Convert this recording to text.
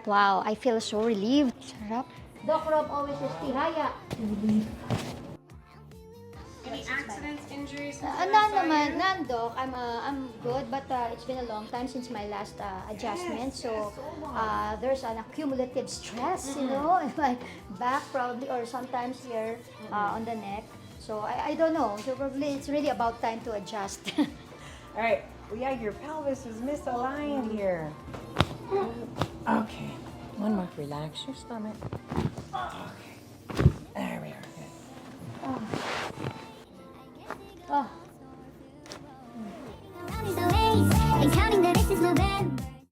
Wow, I feel so relieved. Sarap. Doc Rob always says, Tihaya. Any accidents, injuries? None naman, none, Doc. I'm good, but it's been a long time since my last adjustment. So there's an accumulative stress, you know, in my back probably, or sometimes here on the neck. So I don't know. So probably it's really about time to adjust. All right. Well, yeah, your pelvis is misaligned here. Okay. One more. Relax your stomach. Okay. There we are. Good. Oh. And counting the days and counting the days is November.